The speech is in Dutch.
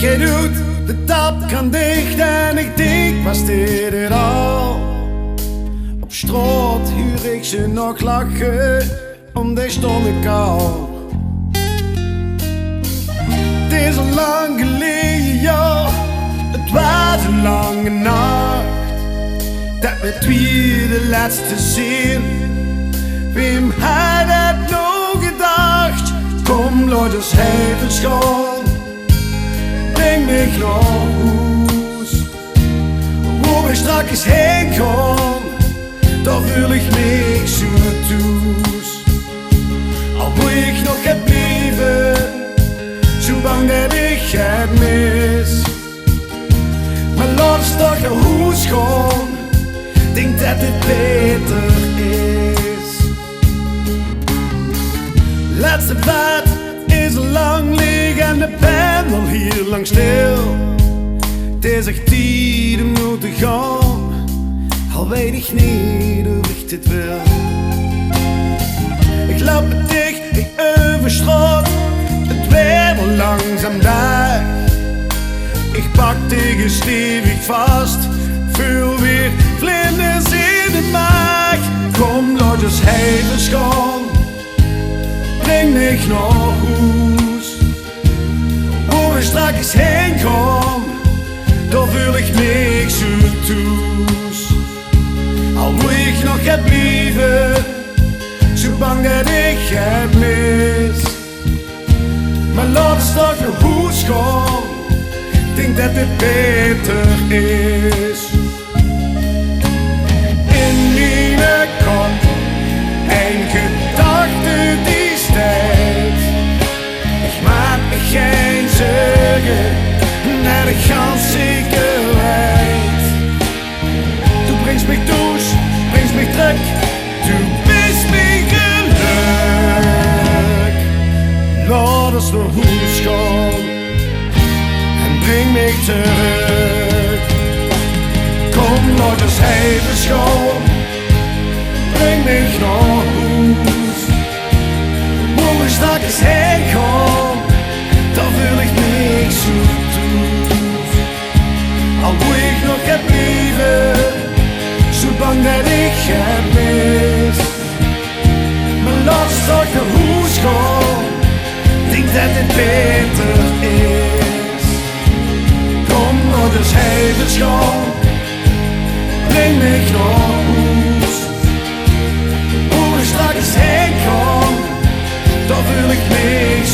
Jij doet, de tap kan dicht en ik denk, was dit het al? Op straat huur ik ze nog lachen, om die stomme kou. Het is al lang geleden, ja, het was een lange nacht, dat we twee de laatste zien. Wem had het nog gedacht? Kom, laat ons even schoon. Breng mich naar huis, wo ich straks heen kan, da fühl ich mich so thuis. Al wil ik nog het blijven, zo bang dat ik het mis. Maar laat ons toch naar huis gaan, denk dat het beter is. Laatste vaart is al lang liggen en de pen al hier lang stil. Het is echt tijd om nu te gaan, al weet ik niet hoe ik dit wil. Ik loop met dicht, ik overstraat, het weer al langzaam daar. Ik pak tegen stevig vast, voel weer vlinders in de maag. Kom, laat ons even gaan, breng mich naar huis, wo ich straks heen kan, da fühl ich mich so thuis. Al wil ik nog het blijven, zo bang dat ik het mis. Maar laat ons toch naar huis gaan, denk dat het beter is. In mijn kop, een gedachte die steekt. Ik maak me geen zorgen, naar de ganzigheid. Du bringst mich durch, bringst mich terug, du bist mein Glück. Laat ons naar huis gaan en breng mich terug. Kom, laat ons even schoon, breng mich naar huis, wo ich straks heen kan, da fühl ich mich so thuis. Al wil ik nog het blijven, zo bang dat ik het mis. Maar laat ons toch naar huis gaan, denk dat het beter is. Kom, laat ons even gaan, breng mich naar huis, wo ich straks heen kan, da fühl ich mich